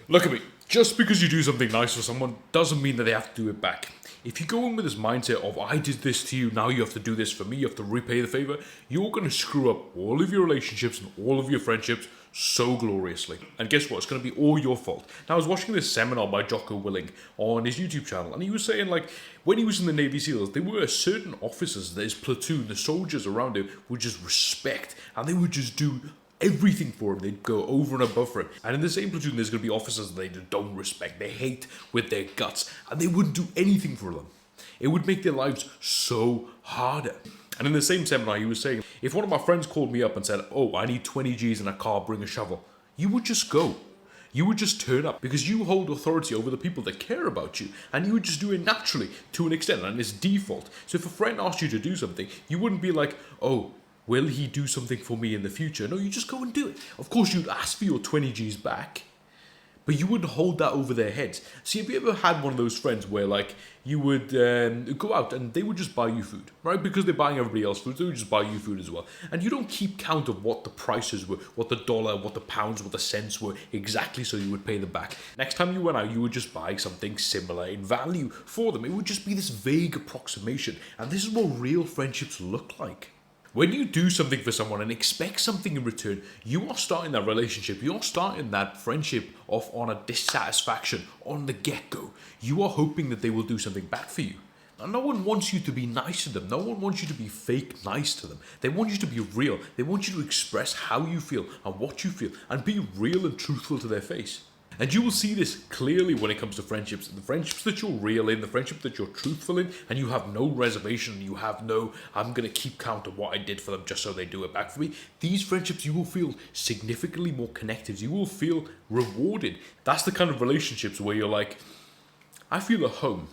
Look at me. Just because you do something nice for someone doesn't mean that they have to do it back. If you go in with this mindset of, I did this to you, now you have to do this for me, you have to repay the favor, you're going to screw up all of your relationships and all of your friendships so gloriously. And guess what? It's going to be all your fault. Now, I was watching this seminar by Jocko Willing on his YouTube channel, and he was saying, like, when he was in the Navy SEALs, there were certain officers that his platoon, the soldiers around him, would just respect, and they would just do everything for him. They'd go over and above for him. And in the same platoon, there's going to be officers that they don't respect, they hate with their guts, and they wouldn't do anything for them. It would make their lives so harder. And in the same seminar, he was saying, if one of my friends called me up and said, oh, I need 20 G's in a car, bring a shovel, you would just go. You would just turn up because you hold authority over the people that care about you, and you would just do it naturally to an extent, and it's default. So if a friend asked you to do something, you wouldn't be like, oh, will he do something for me in the future? No, you just go and do it. Of course, you'd ask for your 20 G's back, but you wouldn't hold that over their heads. See, have you ever had one of those friends where, like, you would go out and they would just buy you food, right? Because they're buying everybody else food, they would just buy you food as well. And you don't keep count of what the prices were, what the dollar, what the pounds, what the cents were exactly, so you would pay them back. Next time you went out, you would just buy something similar in value for them. It would just be this vague approximation. And this is what real friendships look like. When you do something for someone and expect something in return, you are starting that relationship, you're starting that friendship off on a dissatisfaction on the get-go. You are hoping that they will do something back for you. And no one wants you to be nice to them. No one wants you to be fake nice to them. They want you to be real. They want you to express how you feel and what you feel and be real and truthful to their face. And you will see this clearly when it comes to friendships. The friendships that you're real in, the friendship that you're truthful in, and you have no reservation, you have no, I'm going to keep count of what I did for them just so they do it back for me. These friendships, you will feel significantly more connected. You will feel rewarded. That's the kind of relationships where you're like, I feel at home.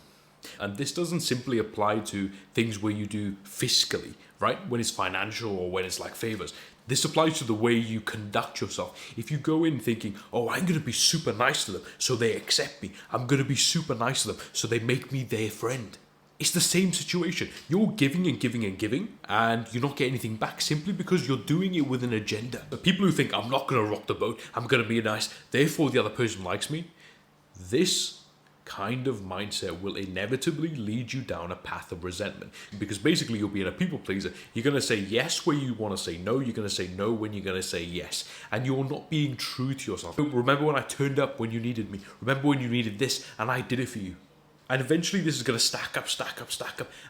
And this doesn't simply apply to things where you do fiscally, right? When it's financial or when it's like favors. This applies to the way you conduct yourself. If you go in thinking, oh, I'm going to be super nice to them so they accept me. I'm going to be super nice to them so they make me their friend. It's the same situation. You're giving and giving and giving, and you're not getting anything back simply because you're doing it with an agenda. The people who think, I'm not going to rock the boat, I'm going to be nice, therefore the other person likes me, this kind of mindset will inevitably lead you down a path of resentment, because basically you'll be in a people pleaser. You're going to say yes where you want to say no, you're going to say no when you're going to say yes, and you're not being true to yourself. Remember when I turned up when you needed me? Remember when you needed this and I did it for you? And eventually this is going to stack up,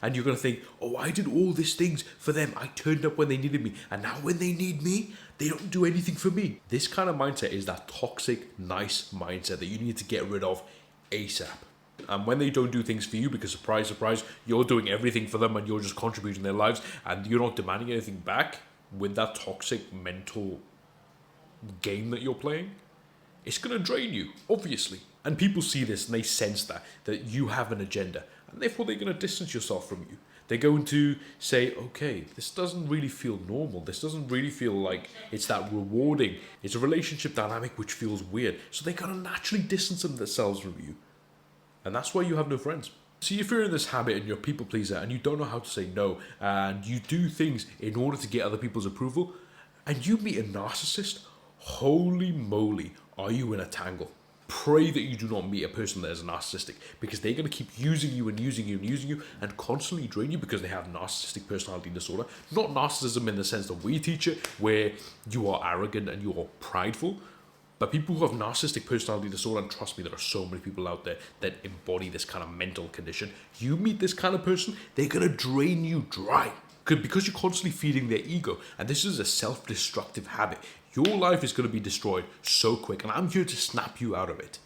and you're going to think, oh, I did all these things for them, I turned up when they needed me, and now when they need me, they don't do anything for me. This kind of mindset is that toxic, nice mindset that you need to get rid of ASAP. And when they don't do things for you, because surprise, surprise, you're doing everything for them and you're just contributing their lives and you're not demanding anything back with that toxic mental game that you're playing, it's going to drain you, obviously. And people see this and they sense that you have an agenda, and therefore they're going to distance yourself from you. They're going to say, okay, this doesn't really feel normal. This doesn't really feel like it's that rewarding. It's a relationship dynamic which feels weird. So they're going to naturally distance themselves from you. And that's why you have no friends. See, if you're in this habit and you're a people pleaser and you don't know how to say no, and you do things in order to get other people's approval, and you meet a narcissist, holy moly, are you in a tangle. Pray that you do not meet a person that is narcissistic, because they're going to keep using you and using you and using you and constantly drain you because they have narcissistic personality disorder. Not narcissism in the sense that we teach it, where you are arrogant and you are prideful, but people who have narcissistic personality disorder, and trust me, there are so many people out there that embody this kind of mental condition. You meet this kind of person, they're going to drain you dry. Because you're constantly feeding their ego. And this is a self-destructive habit. Your life is going to be destroyed so quick, and I'm here to snap you out of it.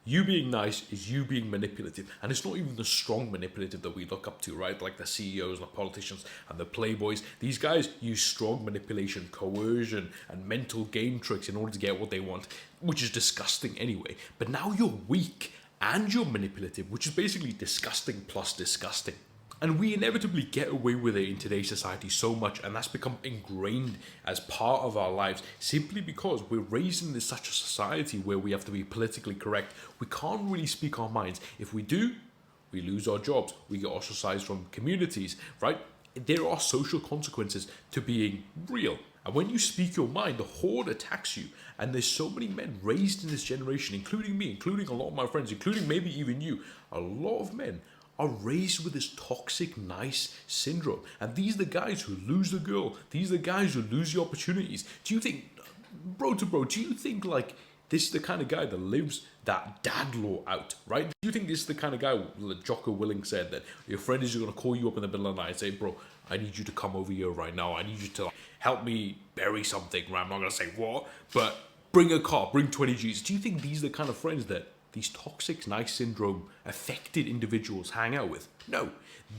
You being nice is you being manipulative, and it's not even the strong manipulative that we look up to, right? Like the CEOs and the politicians and the playboys. These guys use strong manipulation, coercion, and mental game tricks in order to get what they want, which is disgusting anyway. But now you're weak and you're manipulative, which is basically disgusting plus disgusting. And we inevitably get away with it in today's society so much, and that's become ingrained as part of our lives simply because we're raised in such a society where we have to be politically correct. We can't really speak our minds. If we do, we lose our jobs, we get ostracized from communities, right? There are social consequences to being real. And when you speak your mind, the horde attacks you. And there's so many men raised in this generation, including me, including a lot of my friends, including maybe even you. A lot of men are raised with this toxic nice syndrome. And these are the guys who lose the girl. These are the guys who lose the opportunities. Do you think, bro to bro, do you think like this is the kind of guy that lives that dad law out, right? Do you think this is the kind of guy, like Jocko Willing said, that your friend is going to call you up in the middle of the night and say, bro, I need you to come over here right now. I need you to help me bury something, right? I'm not going to say what, but bring a car, bring 20 G's. Do you think these are the kind of friends that these toxic nice syndrome affected individuals hang out with? No,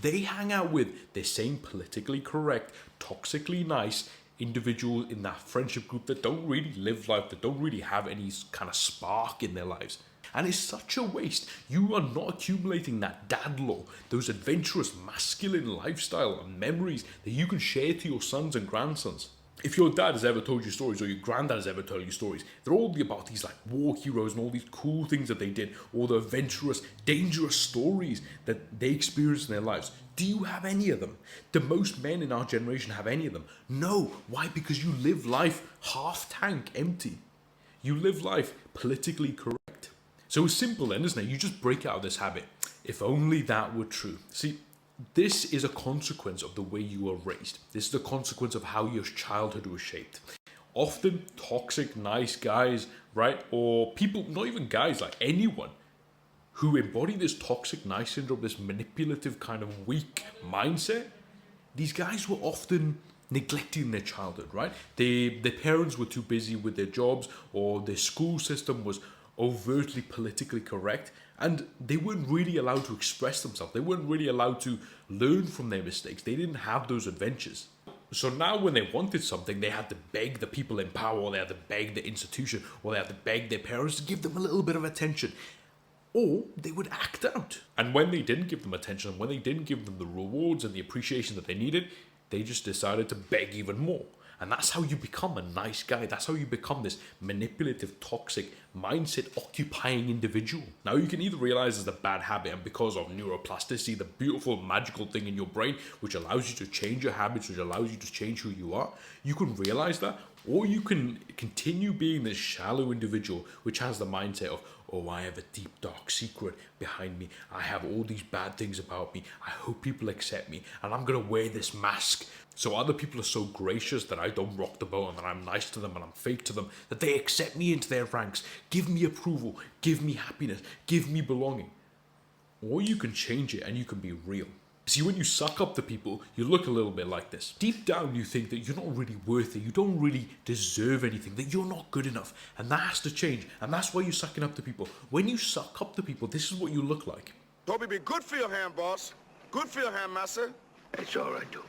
they hang out with the same politically correct, toxically nice individuals in that friendship group that don't really live life, that don't really have any kind of spark in their lives. And it's such a waste. You are not accumulating that dad law, those adventurous masculine lifestyle and memories that you can share to your sons and grandsons. If your dad has ever told you stories, or your granddad has ever told you stories, they're all about these like war heroes and all these cool things that they did, all the adventurous, dangerous stories that they experienced in their lives. Do you have any of them? Do most men in our generation have any of them? No. Why? Because you live life half tank empty. You live life politically correct. So it's simple then, isn't it? You just break out of this habit. If only that were true. See, this is a consequence of the way you were raised. This is the consequence of how your childhood was shaped. Often toxic, nice guys, right? Or people, not even guys, like anyone who embody this toxic nice syndrome, this manipulative kind of weak mindset, these guys were often neglecting their childhood, right? Their parents were too busy with their jobs, or their school system was overtly politically correct, and they weren't really allowed to express themselves. They weren't really allowed to learn from their mistakes. They didn't have those adventures. So now when they wanted something, they had to beg the people in power, or they had to beg the institution, or they had to beg their parents to give them a little bit of attention. Or they would act out. And when they didn't give them attention, when they didn't give them the rewards and the appreciation that they needed, they just decided to beg even more. And that's how you become a nice guy. That's how you become this manipulative, toxic, mindset-occupying individual. Now, you can either realize it's a bad habit, and because of neuroplasticity, the beautiful, magical thing in your brain, which allows you to change your habits, which allows you to change who you are, you can realize that, or you can continue being this shallow individual, which has the mindset of, oh, I have a deep, dark secret behind me. I have all these bad things about me. I hope people accept me, and I'm going to wear this mask so other people are so gracious that I don't rock the boat, and that I'm nice to them and I'm fake to them, that they accept me into their ranks, give me approval, give me happiness, give me belonging. Or you can change it and you can be real. See, when you suck up to people, you look a little bit like this. Deep down, you think that you're not really worth it. You don't really deserve anything, that you're not good enough. And that has to change. And that's why you're sucking up to people. When you suck up to people, this is what you look like. Toby, be good for your hand, boss. Good for your hand, master. That's all right, Toby.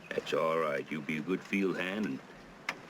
That's all right. You be a good field hand and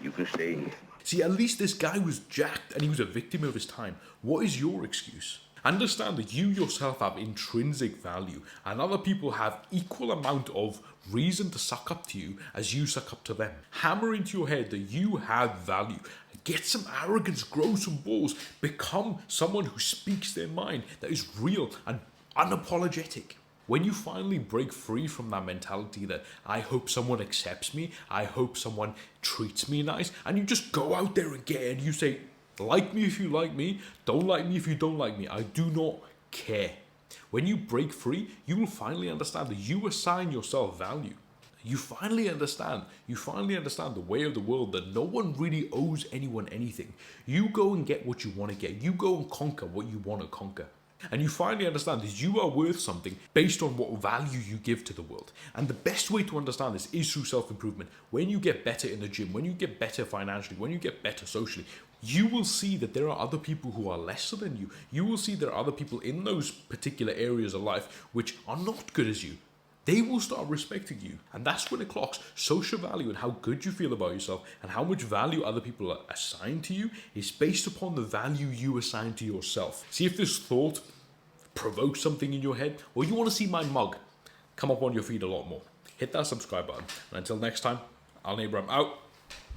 you can stay here. See, at least this guy was jacked and he was a victim of his time. What is your excuse? Understand that you yourself have intrinsic value, and other people have equal amount of reason to suck up to you as you suck up to them. Hammer into your head that you have value. Get some arrogance, grow some balls, become someone who speaks their mind, that is real and unapologetic. When you finally break free from that mentality that I hope someone accepts me, I hope someone treats me nice, and you just go out there and get it, and you say, like me if you like me, don't like me if you don't like me, I do not care. When you break free, you will finally understand that you assign yourself value. You finally understand the way of the world, that no one really owes anyone anything. You go and get what you want to get. You go and conquer what you want to conquer. And you finally understand that you are worth something based on what value you give to the world. And the best way to understand this is through self-improvement. When you get better in the gym, when you get better financially, when you get better socially, you will see that there are other people who are lesser than you. You will see there are other people in those particular areas of life which are not good as you. They will start respecting you. And that's when it clocks. Social value and how good you feel about yourself and how much value other people assign to you is based upon the value you assign to yourself. See if this thought provokes something in your head, or you want to see my mug come up on your feed a lot more. Hit that subscribe button. And until next time, I'll Neighbor, I'm out.